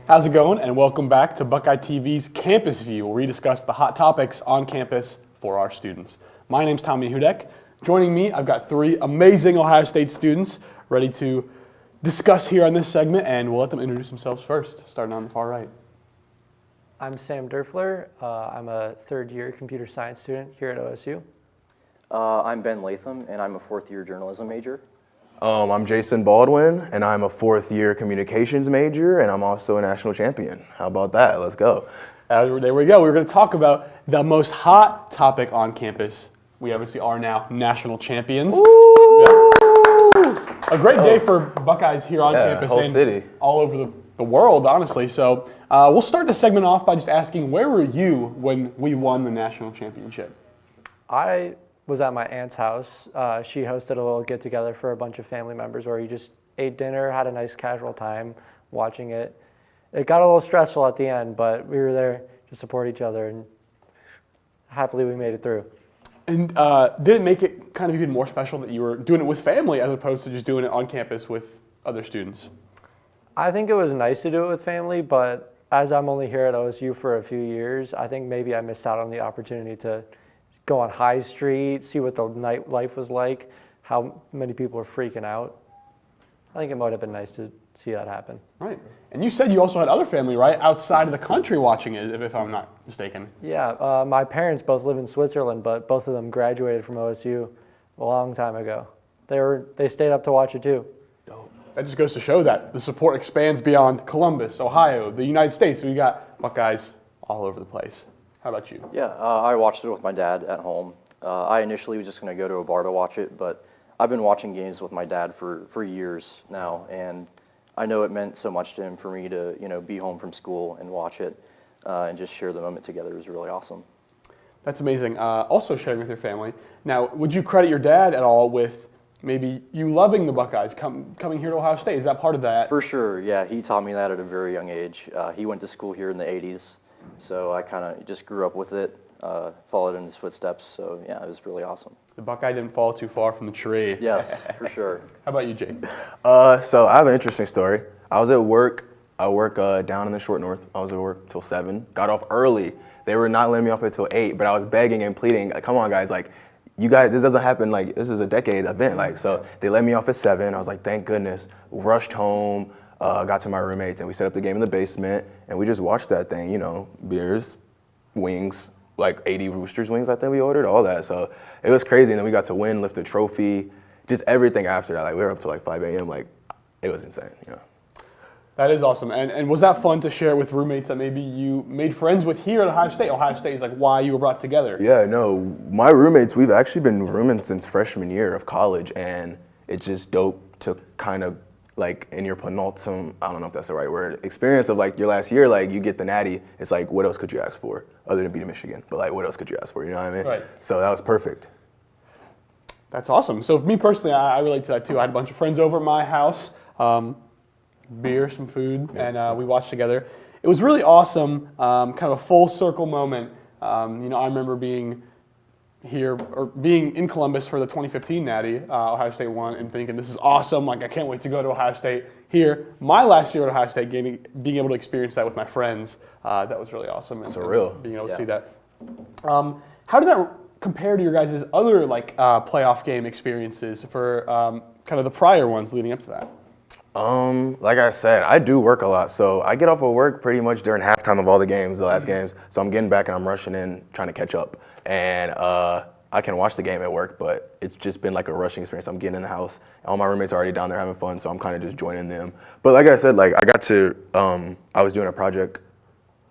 How's it going? And welcome back to Buckeye TV's Campus View, where we discuss the hot topics on campus for our students. My name's Tommy Hudek. Joining me, I've got three amazing Ohio State students ready to discuss here on this segment, and we'll let them introduce themselves first, starting on the far right. I'm Sam Durfler. I'm a third-year computer science student here at OSU. I'm Ben Latham, and I'm a fourth-year journalism major. I'm Jason Baldwin, and I'm a fourth-year communications major, and I'm also a national champion. How about that? Let's go. There we go. We're going to talk about the most hot topic on campus. We obviously are now national champions. Yeah. A great day for Buckeyes here on campus whole and city. all over the world, honestly. So we'll start the segment off by just asking, where were you when we won the national championship? I was at my aunt's house. She hosted a little get-together for a bunch of family members where we just ate dinner, had a nice casual time watching it. It got a little stressful at the end, but we were there to support each other, and happily we made it through. And did it make it kind of even more special that you were doing it with family as opposed to just doing it on campus with other students? I think it was nice to do it with family, but as I'm only here at OSU for a few years, I think maybe I missed out on the opportunity to go on High Street, see what the nightlife was like, how many people were freaking out. I think it might have been nice to see that happen. Right. And you said you also had other family, right, outside of the country watching it, if I'm not mistaken. Yeah, my parents both live in Switzerland, but both of them graduated from OSU a long time ago. They stayed up to watch it too. Dope. That just goes to show that the support expands beyond Columbus, Ohio, the United States. We got Buckeyes all over the place. How about you? Yeah, I watched it with my dad at home. I initially was just going to go to a bar to watch it, but I've been watching games with my dad for years now, and I know it meant so much to him for me to be home from school and watch it and just share the moment together. It was really awesome. That's amazing. Also sharing with your family. Now, would you credit your dad at all with maybe you loving the Buckeyes, coming here to Ohio State? Is that part of that? For sure, yeah. He taught me that at a very young age. He went to school here in the 80s, so I kind of just grew up with it, followed in his footsteps. So, yeah, it was really awesome. The Buckeye didn't fall too far from the tree. Yes, for sure. How about you, Jake? So I have an interesting story. I was at work. I work down in the short north. I was at work till 7. Got off early. They were not letting me off until 8, but I was begging and pleading, like, come on, guys, like, you guys, this doesn't happen, like, this is a decade event. Like, so they let me off at 7. I was like, thank goodness. Rushed home, got to my roommates, and we set up the game in the basement, and we just watched that thing, beers, wings, like 80 Roosters wings, I think we ordered, all that. So it was crazy. And then we got to win, lift a trophy, just everything after that. Like, we were up till like 5 a.m. Like, it was insane, That is awesome. And was that fun to share with roommates that maybe you made friends with here at Ohio State? Ohio State is like why you were brought together. Yeah, no, my roommates, we've actually been rooming since freshman year of college, and it's just dope to kind of, like, in your penultimate, I don't know if that's the right word, experience of, like, your last year, like, you get the natty. It's like, what else could you ask for other than beating Michigan? But, like, what else could you ask for, you know what I mean? Right. So that was perfect. That's awesome. So for me personally, I relate to that too. I had a bunch of friends over at my house, beer, some food, and we watched together. It was really awesome, kind of a full circle moment. I remember being here, or being in Columbus for the 2015 Natty, Ohio State won, and thinking, this is awesome, like, I can't wait to go to Ohio State here. My last year at Ohio State, being able to experience that with my friends, that was really awesome. And surreal. Being able to see that. How did that compare to your guys' other, like, playoff game experiences for kind of the prior ones leading up to that? Like I said, I do work a lot, so I get off of work pretty much during halftime of all the games, the last games. So I'm getting back and I'm rushing in, trying to catch up. And I can watch the game at work, but it's just been like a rushing experience. I'm getting in the house. All my roommates are already down there having fun, so I'm kind of just joining them. But like I said, like, I got to, I was doing a project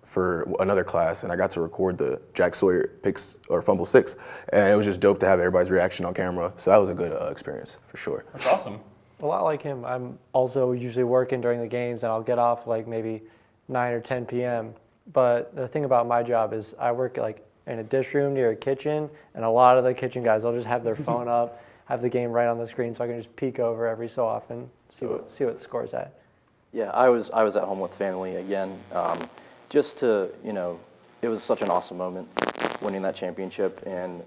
for another class, and I got to record the Jack Sawyer picks or fumble 6, and it was just dope to have everybody's reaction on camera. So that was a good experience for sure. That's awesome. A lot like him, I'm also usually working during the games, and I'll get off like maybe 9 or 10 p.m. But the thing about my job is I work like in a dish room near a kitchen, and a lot of the kitchen guys, they'll just have their phone up, have the game right on the screen, so I can just peek over every so often, see what the score's at. Yeah, I was at home with family again, just to, it was such an awesome moment winning that championship, and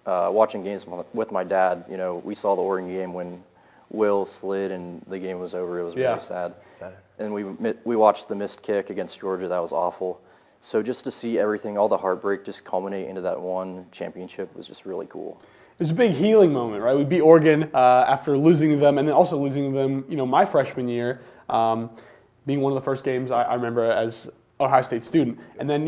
watching games with my dad. We saw the Oregon game when Will slid and the game was over. It was Yeah. really sad. Sad. And we watched the missed kick against Georgia. That was awful. So just to see everything, all the heartbreak, just culminate into that one championship was just really cool. It was a big healing moment, right? We beat Oregon after losing to them, and then also losing to them, my freshman year, being one of the first games I remember as Ohio State student, and then,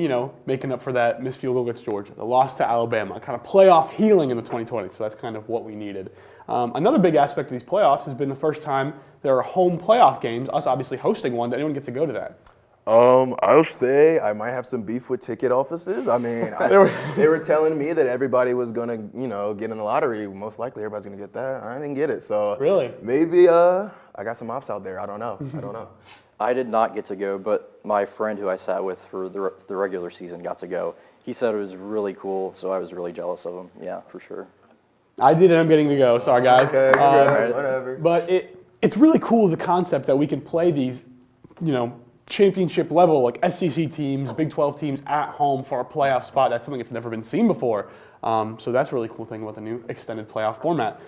making up for that missed field goal against Georgia, the loss to Alabama, kind of playoff healing in the 2020s, so that's kind of what we needed. Another big aspect of these playoffs has been the first time there are home playoff games, us obviously hosting one, that anyone gets to go to that. I would say I might have some beef with ticket offices. I mean, they were telling me that everybody was gonna, get in the lottery. Most likely, everybody's gonna get that. I didn't get it, so Really? maybe I got some ops out there. I don't know. I did not get to go, but my friend who I sat with for the regular season got to go. He said it was really cool, so I was really jealous of him. Yeah, for sure. I did end up getting to go. Sorry, guys. Okay, good, whatever. But it's really cool, the concept that we can play these, championship level, like SEC teams, Big 12 teams at home for a playoff spot. That's something that's never been seen before. So that's a really cool thing about the new extended playoff format.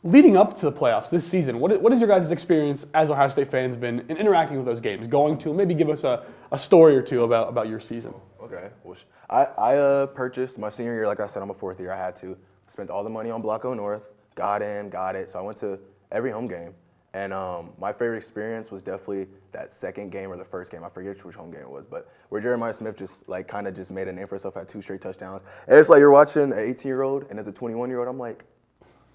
Leading up to the playoffs this season, what has your guys' experience as Ohio State fans been in interacting with those games, going to, maybe give us a story or two about your season? Okay. Well, I purchased my senior year. Like I said, I'm a fourth year. I had to. Spent all the money on Block O North. Got it. So I went to every home game. And my favorite experience was definitely that second game or the first game. I forget which home game it was, but where Jeremiah Smith just kind of made a name for himself, had 2 straight touchdowns. And it's like you're watching an 18-year-old and as a 21-year-old, I'm like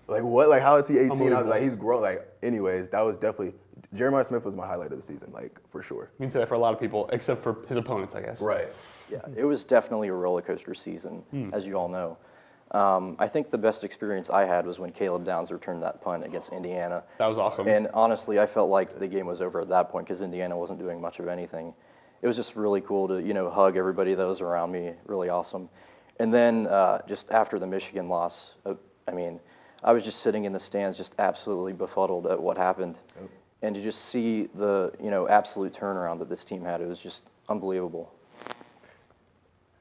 what? Like, how is he 18? I was like, he's grown. Like, anyways, that was definitely Jeremiah Smith was my highlight of the season, like, for sure. You can say that for a lot of people, except for his opponents, I guess. Right. Yeah, it was definitely a roller coaster season, as you all know. I think the best experience I had was when Caleb Downs returned that punt against Indiana. That was awesome. And honestly, I felt like the game was over at that point because Indiana wasn't doing much of anything. It was just really cool to, hug everybody that was around me, really awesome. And then just after the Michigan loss, I was just sitting in the stands just absolutely befuddled at what happened. Yep. And to just see the, absolute turnaround that this team had, it was just unbelievable.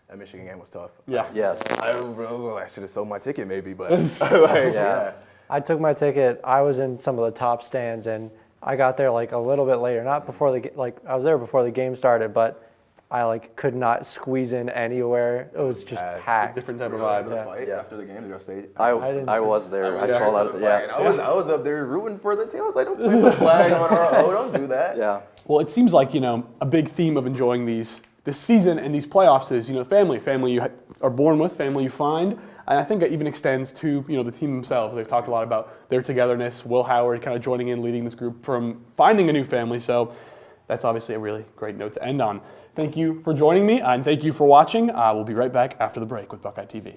That Michigan game was tough. Yeah. Yes. I should have sold my ticket maybe, but yeah. I took my ticket. I was in some of the top stands, and I got there a little bit later. Not before I was there before the game started, but I could not squeeze in anywhere. It was just packed. Different type of vibe. The fight after the game, did y'all say? I was there. I saw that. Yeah. I was up there rooting for the team. I was like, don't put the flag on our O. Don't do that. Yeah. Well, it seems like, a big theme of enjoying this season and these playoffs is, family you are born with, family you find. And I think it even extends to, the team themselves. They've talked a lot about their togetherness, Will Howard kind of joining in, leading this group from finding a new family. So that's obviously a really great note to end on. Thank you for joining me, and thank you for watching. We'll be right back after the break with Buckeye TV.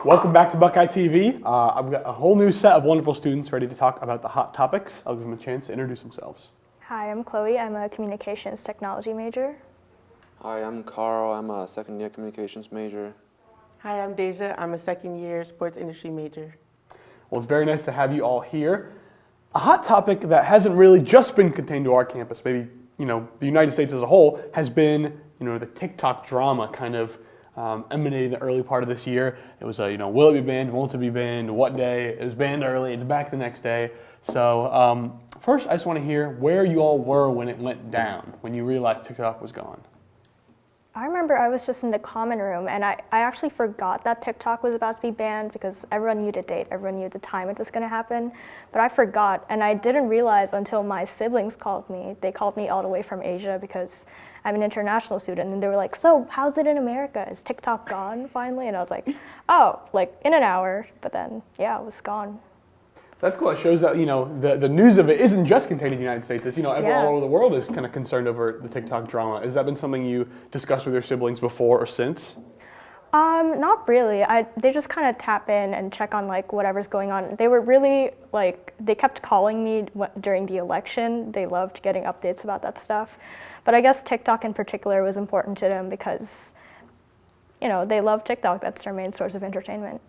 Welcome back to Buckeye TV. I've got a whole new set of wonderful students ready to talk about the hot topics. I'll give them a chance to introduce themselves. Hi, I'm Chloe. I'm a communications technology major. Hi, I'm Carl. I'm a second-year communications major. Hi, I'm Deja. I'm a second-year sports industry major. Well, it's very nice to have you all here. A hot topic that hasn't really just been contained to our campus, maybe, the United States as a whole, has been, the TikTok drama kind of emanated in the early part of this year. It was, will it be banned, won't it be banned, what day? It was banned early, it's back the next day. So first, I just want to hear where you all were when it went down, when you realized TikTok was gone. I remember I was just in the common room and I actually forgot that TikTok was about to be banned because everyone knew the date, everyone knew the time it was going to happen, but I forgot and I didn't realize until my siblings called me. They called me all the way from Asia because I'm an international student and they were like, so how's it in America? Is TikTok gone finally? And I was like, oh, like in an hour, but then yeah, it was gone. That's cool. It shows that, the news of it isn't just contained in the United States. It's, everyone all over the world is kind of concerned over the TikTok drama. Has that been something you discussed with your siblings before or since? Not really. They just kind of tap in and check on like whatever's going on. They were really like, they kept calling me during the election. They loved getting updates about that stuff. But I guess TikTok in particular was important to them because, they love TikTok. That's their main source of entertainment.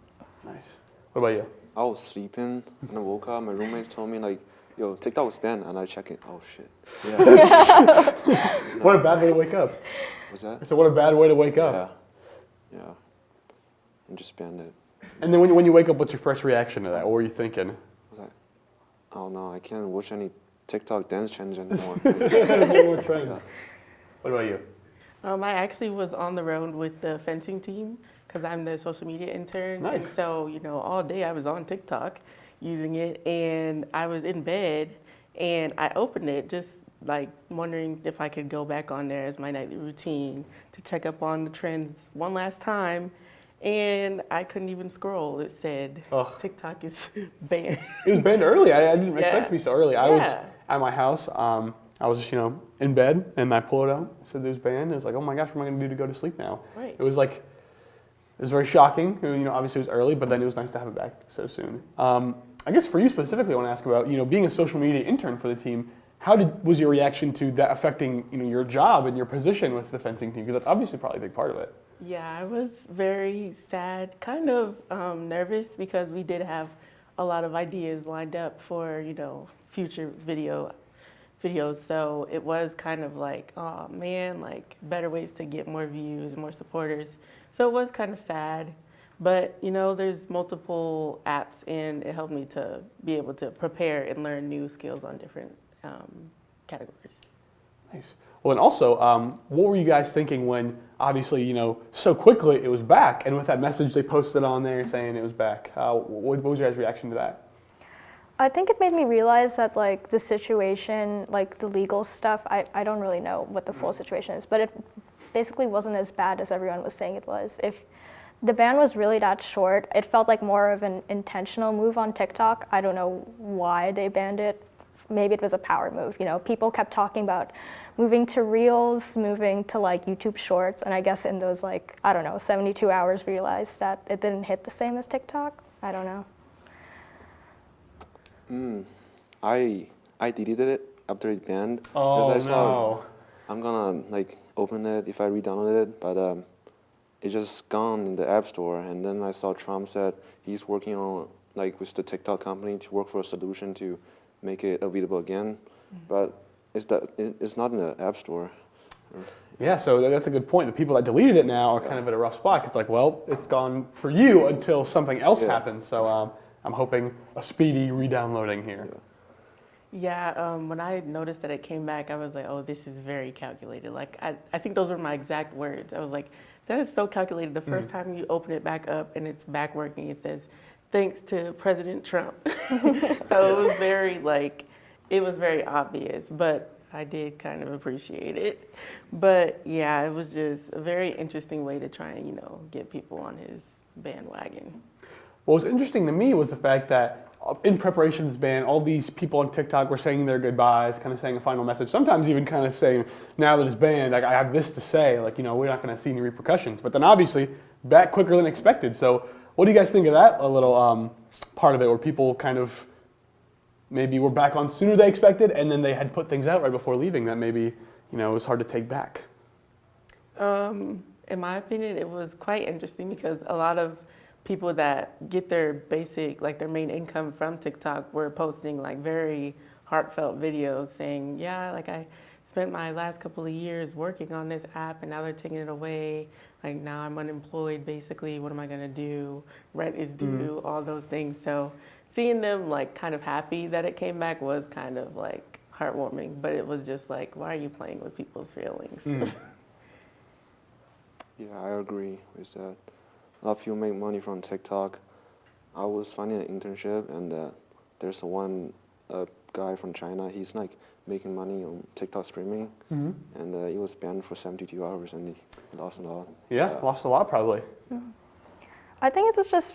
Nice. What about you? I was sleeping and I woke up. My roommates told me like, "Yo, TikTok was banned," and I check it. Oh shit. What a bad way to wake up. Was that? So what a bad way to wake up. Yeah. And just banned it. And then when you wake up, what's your first reaction to that? What were you thinking? I was like, oh no, I can't watch any TikTok dance challenge anymore. No more trends. What about you? I actually was on the road with the fencing team because I'm the social media intern. Nice. And so, all day I was on TikTok using it and I was in bed and I opened it just like wondering if I could go back on there as my nightly routine to check up on the trends one last time. And I couldn't even scroll. It said TikTok is banned. It was banned early. I didn't expect it to be so early. I was Yeah. at my house. I was just, in bed, and I pulled it out. It said it was banned. It was like, oh my gosh, what am I going to do to go to sleep now? Right. It was like, it was very shocking. Obviously it was early, but then it was nice to have it back so soon. I guess for you specifically, I want to ask about, being a social media intern for the team. How was your reaction to that affecting, your job and your position with the fencing team? Because that's obviously probably a big part of it. Yeah, I was very sad, kind of nervous because we did have a lot of ideas lined up for, future videos. So it was kind of like, oh man, like better ways to get more views, more supporters. So it was kind of sad, but there's multiple apps and it helped me to be able to prepare and learn new skills on different categories. Nice. Well, and also, what were you guys thinking when, obviously, so quickly it was back, and with that message they posted on there saying it was back? What was your guys' reaction to that? I think it made me realize that like the situation, like the legal stuff, I don't really know what the full situation is, but it basically wasn't as bad as everyone was saying it was. If the ban was really that short, it felt like more of an intentional move on TikTok. I don't know why they banned it. Maybe it was a power move. People kept talking about moving to Reels, moving to like YouTube Shorts, and I guess in those 72 hours realized that it didn't hit the same as TikTok. I don't know. I deleted it after it banned. Oh, I saw no. I'm gonna open it if I re-download it, but it's just gone in the App Store. And then I saw Trump said he's working on with the TikTok company to work for a solution to make it available again, but it's not in the App Store. Yeah, so that's a good point. The people that deleted it now are kind of at a rough spot. It's like, well, it's gone for you until something else happens. So I'm hoping a speedy re-downloading here. Yeah, when I noticed that it came back, I was like, oh, this is very calculated. I think those were my exact words. I was like, that is so calculated. The first time you open it back up and it's back working, it says, thanks to President Trump. So it was very obvious, but I did kind of appreciate it. But yeah, it was just a very interesting way to try and, get people on his bandwagon. What was interesting to me was the fact that in preparation for this ban, all these people on TikTok were saying their goodbyes, kind of saying a final message, sometimes even kind of saying, now that it's banned, I have this to say, we're not going to see any repercussions. But then obviously, back quicker than expected. So what do you guys think of that, a little part of it, where people kind of maybe were back on sooner than expected, and then they had put things out right before leaving that maybe, it was hard to take back? In my opinion, it was quite interesting because a lot of people that get their basic, their main income from TikTok were posting very heartfelt videos saying, yeah, I spent my last couple of years working on this app and now they're taking it away. Now I'm unemployed basically, what am I gonna do? Rent is due, all those things. So seeing them kind of happy that it came back was kind of heartwarming, but it was just why are you playing with people's feelings? Yeah, I agree with that. A lot of people make money from TikTok. I was finding an internship, and there's one guy from China. He's like making money on TikTok streaming, and he was banned for 72 hours, and he lost a lot. Yeah, lost a lot probably. I think it was just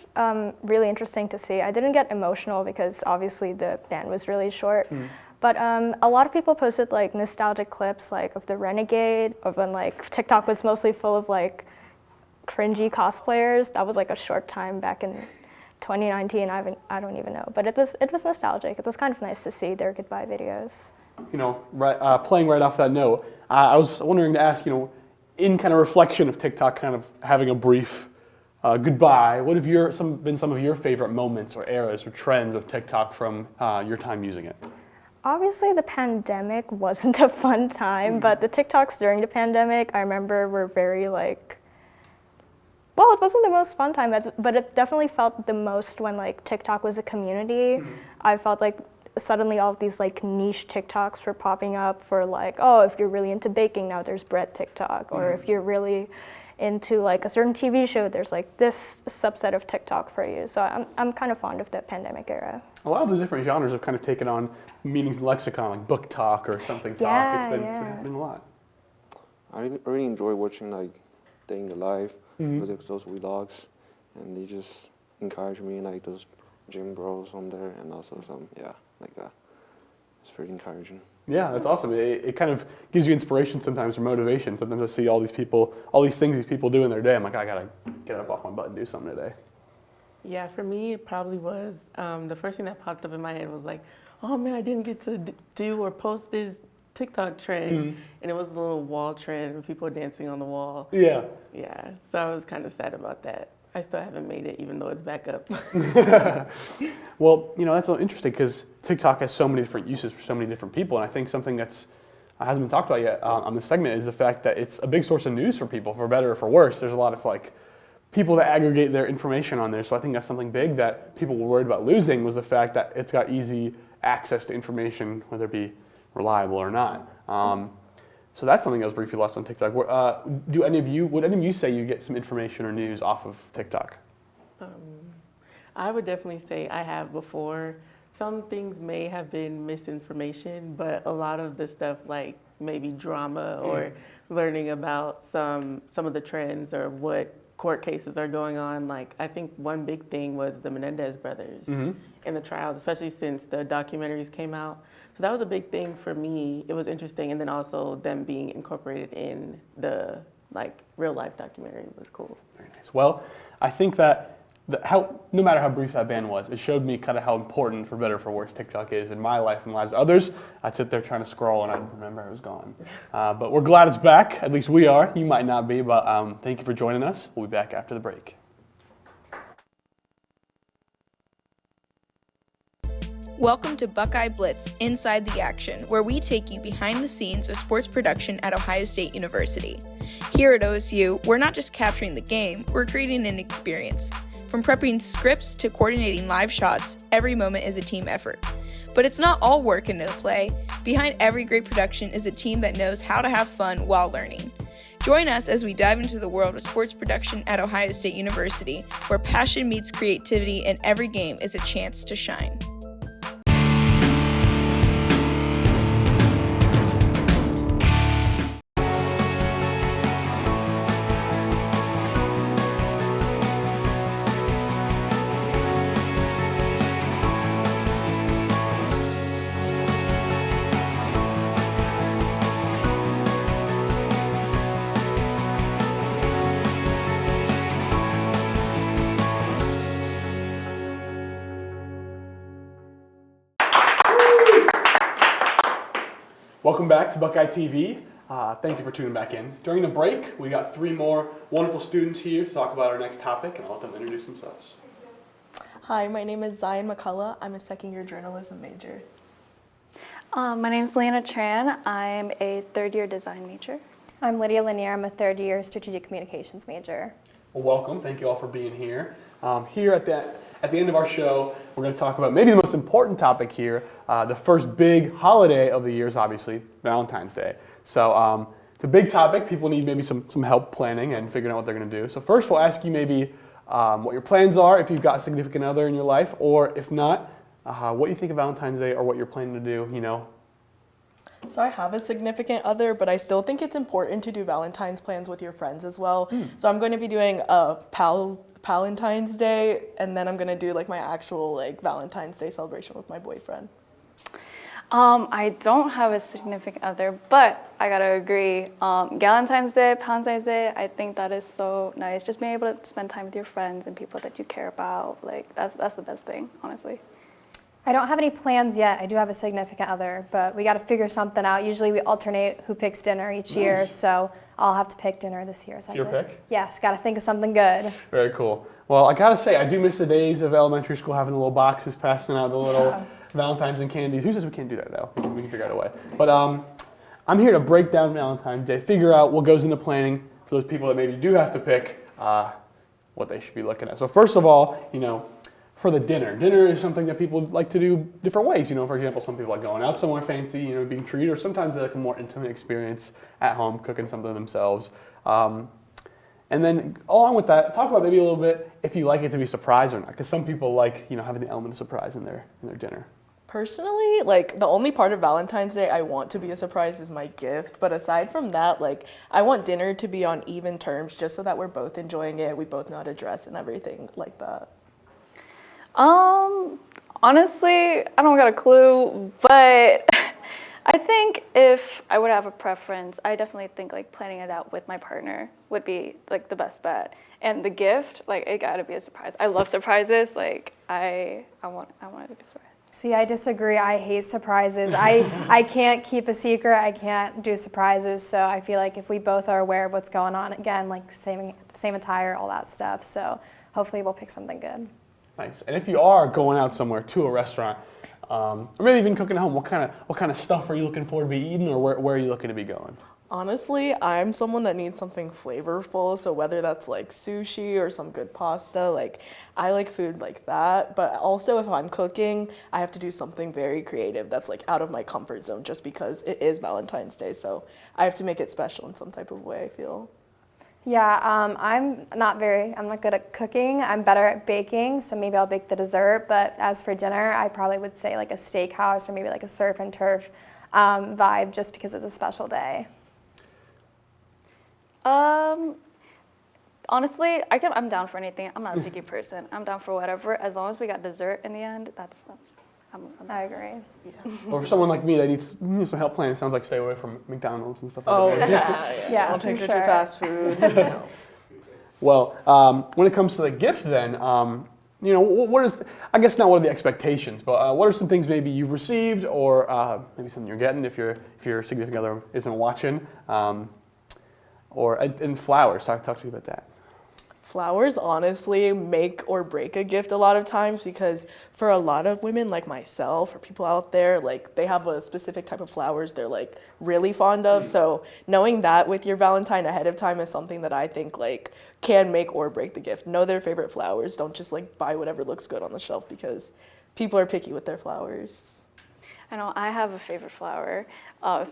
really interesting to see. I didn't get emotional because obviously the ban was really short. But a lot of people posted like nostalgic clips like of the Renegade, of when like TikTok was mostly full of like cringy cosplayers. That was like a short time back in 2019. I don't even know, but it was nostalgic. It was kind of nice to see their goodbye videos. You know, playing right off that note, I was wondering to ask, you know, in kind of reflection of TikTok kind of having a brief goodbye, what have been some of your favorite moments or eras or trends of TikTok from your time using it? Obviously, the pandemic wasn't a fun time, but the TikToks during the pandemic, I remember were very like, well, it wasn't the most fun time, but it definitely felt the most when like TikTok was a community. I felt like suddenly all of these like niche TikToks were popping up for like, oh, if you're really into baking, now there's bread TikTok, or if you're really into like a certain TV show, there's like this subset of TikTok for you. So I'm kind of fond of the pandemic era. A lot of the different genres have kind of taken on meanings in lexicon, like book talk or something talk. Yeah, It's yeah. happening a lot. I really enjoy watching like Day in the Life with like, those vlogs, and they just encourage me, like those gym bros on there, and also some like that. It's pretty encouraging. Yeah, that's awesome. It kind of gives you inspiration sometimes or motivation. Sometimes I see all these things these people do in their day. I'm like, I gotta get up off my butt and do something today. Yeah, for me, it probably was, the first thing that popped up in my head was like, oh man, I didn't get to do or post this TikTok trend. And it was a little wall trend with people dancing on the wall. Yeah. Yeah, so I was kind of sad about that. I still haven't made it, even though it's back up. Well, you know, that's so interesting because TikTok has so many different uses for so many different people. And I think something that's hasn't been talked about yet on this segment is the fact that it's a big source of news for people, for better or for worse. There's a lot of like people that aggregate their information on there. So I think that's something big that people were worried about losing, was the fact that it's got easy access to information, whether it be reliable or not. So that's something that was briefly lost on TikTok. Would any of you say you get some information or news off of TikTok? I would definitely say I have before. Some things may have been misinformation, but a lot of the stuff like maybe drama or learning about some of the trends or what court cases are going on. Like I think one big thing was the Menendez brothers and the trials, especially since the documentaries came out. So that was a big thing for me. It was interesting, and then also them being incorporated in the like real life documentary was cool. Very nice. Well, I think that no matter how brief that ban was, it showed me kind of how important, for better or for worse, TikTok is in my life and the lives of others. I'd sit there trying to scroll and I'd remember it was gone. But we're glad it's back. At least we are. You might not be, but thank you for joining us. We'll be back after the break. Welcome to Buckeye Blitz, Inside the Action, where we take you behind the scenes of sports production at Ohio State University. Here at OSU, we're not just capturing the game, we're creating an experience. From prepping scripts to coordinating live shots, every moment is a team effort. But it's not all work and no play. Behind every great production is a team that knows how to have fun while learning. Join us as we dive into the world of sports production at Ohio State University, where passion meets creativity and every game is a chance to shine. Welcome back to Buckeye TV. Thank you for tuning back in. During the break, we got 3 more wonderful students here to talk about our next topic, and I'll let them introduce themselves. Hi, my name is Zion McCullough. I'm a second-year journalism major. My name is Leanna Tran. I'm a third-year design major. I'm Lydia Lanier. I'm a third-year strategic communications major. Well, welcome. Thank you all for being here. Here at the end of our show, we're going to talk about maybe the most important topic here. The first big holiday of the year is obviously Valentine's Day. So it's a big topic. People need maybe some help planning and figuring out what they're going to do. So first, we'll ask you maybe what your plans are if you've got a significant other in your life, or if not, what you think of Valentine's Day or what you're planning to do, you know. So I have a significant other, but I still think it's important to do Valentine's plans with your friends as well. So I'm going to be doing a Valentine's Day, and then I'm going to do like my actual like Valentine's Day celebration with my boyfriend. I don't have a significant other, but I gotta agree. Valentine's Day, I think that is so nice. Just being able to spend time with your friends and people that you care about, like that's the best thing, honestly. I don't have any plans yet. I do have a significant other, but we got to figure something out. Usually we alternate who picks dinner each year, so I'll have to pick dinner this year. It's your pick? Yes, got to think of something good. Very cool. Well, I gotta say, I do miss the days of elementary school having the little boxes, passing out the little Valentine's and candies. Who says we can't do that though? We can figure out a way. But I'm here to break down Valentine's Day, figure out what goes into planning for those people that maybe do have to pick what they should be looking at. So first of all, you know, for the dinner. Dinner is something that people like to do different ways. You know, for example, some people like going out somewhere fancy, you know, being treated, or sometimes they like a more intimate experience at home, cooking something themselves. And then along with that, talk about maybe a little bit if you like it to be surprise or not, because some people like, you know, having the element of surprise in their dinner. Personally, like the only part of Valentine's Day I want to be a surprise is my gift. But aside from that, like I want dinner to be on even terms just so that we're both enjoying it. We both know how to dress and everything like that. Honestly, I don't got a clue, but I think if I would have a preference, I definitely think like planning it out with my partner would be like the best bet. And the gift, like it gotta be a surprise. I love surprises. Like I want it to be a surprise. See, I disagree. I hate surprises. I can't keep a secret. I can't do surprises. So I feel like if we both are aware of what's going on, again, like same attire, all that stuff. So hopefully we'll pick something good. Nice. And if you are going out somewhere to a restaurant, or maybe even cooking at home, what kind of stuff are you looking forward to be eating, or where are you looking to be going? Honestly, I'm someone that needs something flavorful, so whether that's like sushi or some good pasta, like I like food like that. But also if I'm cooking, I have to do something very creative that's like out of my comfort zone just because it is Valentine's Day, so I have to make it special in some type of way, I feel. Yeah, I'm not good at cooking. I'm better at baking, so maybe I'll bake the dessert. But as for dinner, I probably would say like a steakhouse or maybe like a surf and turf vibe just because it's a special day. Honestly, I'm down for anything. I'm not a picky person. I'm down for whatever. As long as we got dessert in the end, I agree. Yeah. Or for someone like me that needs some help planning, it sounds like stay away from McDonald's and stuff like Oh, that. Yeah, don't take for such a sure. fast food. No. Well, when it comes to the gift then, you know, I guess not what are the expectations, but what are some things maybe you've received or maybe something you're getting if your significant other isn't watching? And flowers, talk to me about that. Flowers honestly make or break a gift a lot of times because for a lot of women like myself or people out there, like they have a specific type of flowers they're like really fond of. So knowing that with your Valentine ahead of time is something that I think like can make or break the gift. Know their favorite flowers. Don't just like buy whatever looks good on the shelf because people are picky with their flowers. I know I have a favorite flower,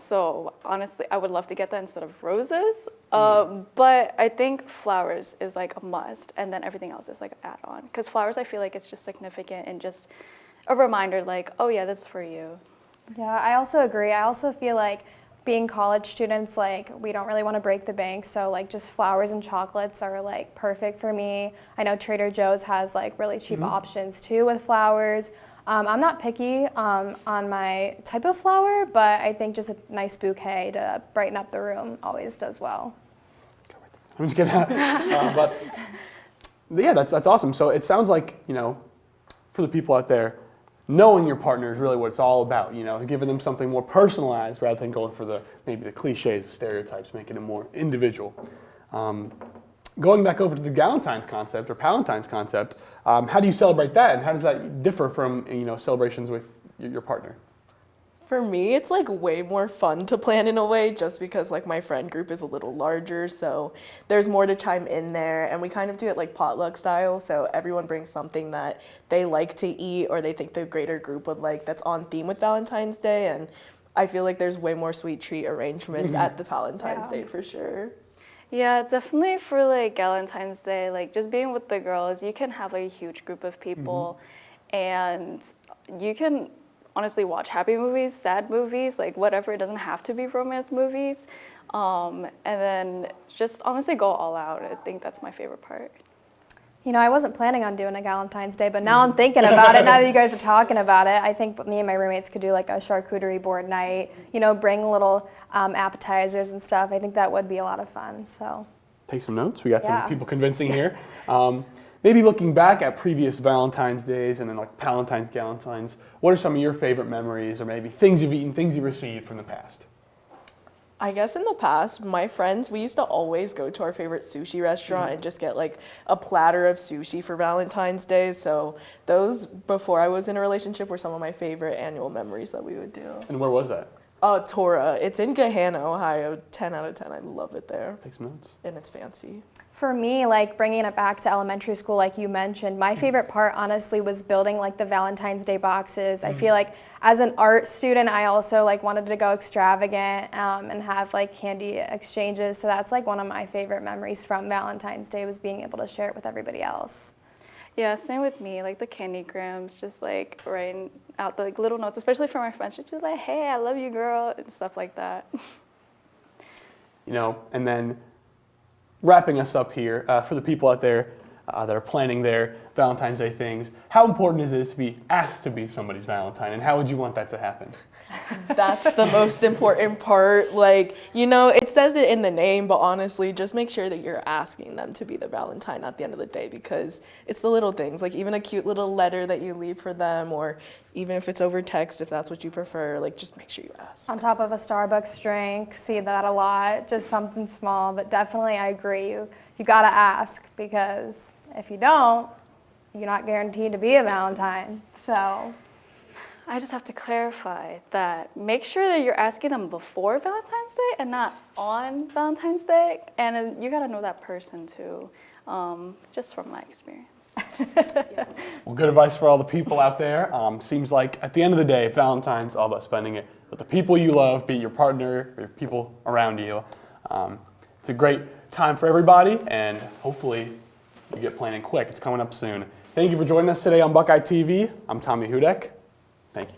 so honestly, I would love to get that instead of roses. But I think flowers is like a must, and then everything else is like an add-on. Because flowers, I feel like it's just significant and just a reminder, like, oh yeah, this is for you. Yeah, I also agree. I also feel like being college students, like we don't really want to break the bank, so like just flowers and chocolates are like perfect for me. I know Trader Joe's has like really cheap options too with flowers. I'm not picky on my type of flower, but I think just a nice bouquet to brighten up the room always does well. I'm just kidding. But yeah, that's awesome. So it sounds like, you know, for the people out there, knowing your partner is really what it's all about, you know, giving them something more personalized rather than going for maybe the cliches, the stereotypes, making it more individual. Going back over to the Galentine's concept or Palentine's concept, how do you celebrate that, and how does that differ from, you know, celebrations with your partner? For me, it's like way more fun to plan in a way just because like my friend group is a little larger, so there's more to chime in there, and we kind of do it like potluck style, so everyone brings something that they like to eat or they think the greater group would like that's on theme with Valentine's Day, and I feel like there's way more sweet treat arrangements at the Valentine's Yeah. Day for sure. Yeah, definitely for like Valentine's Day, like just being with the girls, you can have like a huge group of people and you can honestly watch happy movies, sad movies, like whatever. It doesn't have to be romance movies. And then just honestly go all out. I think that's my favorite part. You know, I wasn't planning on doing a Valentine's Day, but now I'm thinking about it. Now that you guys are talking about it, I think me and my roommates could do like a charcuterie board night. You know, bring little appetizers and stuff. I think that would be a lot of fun. So. Take some notes. We got some Yeah. people convincing here. Maybe looking back at previous Valentine's Days and then like Valentine's, Galentine's, what are some of your favorite memories or maybe things you've eaten, things you received from the past? I guess in the past, my friends, we used to always go to our favorite sushi restaurant and just get like a platter of sushi for Valentine's Day. So those, before I was in a relationship, were some of my favorite annual memories that we would do. And where was that? Tora. It's in Gahanna, Ohio. 10 out of 10. I love it there. Take some notes. And it's fancy. For me, like bringing it back to elementary school, like you mentioned, my favorite part honestly was building like the Valentine's Day boxes. I feel like as an art student, I also like wanted to go extravagant and have like candy exchanges. So that's like one of my favorite memories from Valentine's Day was being able to share it with everybody else. Yeah, same with me. Like the candygrams, just like writing out the like, little notes, especially for my friends, just like, "Hey, I love you, girl," and stuff like that. You know, and then wrapping us up here, for the people out there that are planning their Valentine's Day things, how important is it to be asked to be somebody's Valentine, and how would you want that to happen? That's the most important part. Like, you know, it says it in the name, but honestly, just make sure that you're asking them to be the Valentine at the end of the day, because it's the little things, like even a cute little letter that you leave for them, or even if it's over text, if that's what you prefer, like just make sure you ask. On top of a Starbucks drink, see that a lot, just something small, but definitely I agree. You gotta ask, because if you don't, you're not guaranteed to be a Valentine, so. I just have to clarify that make sure that you're asking them before Valentine's Day and not on Valentine's Day. And you gotta know that person too, just from my experience. Well, good advice for all the people out there. Seems like at the end of the day, Valentine's all about spending it with the people you love, be it your partner or your people around you. It's a great time for everybody, and hopefully you get planning quick. It's coming up soon. Thank you for joining us today on Buckeye TV. I'm Tommy Hudek. Thank you.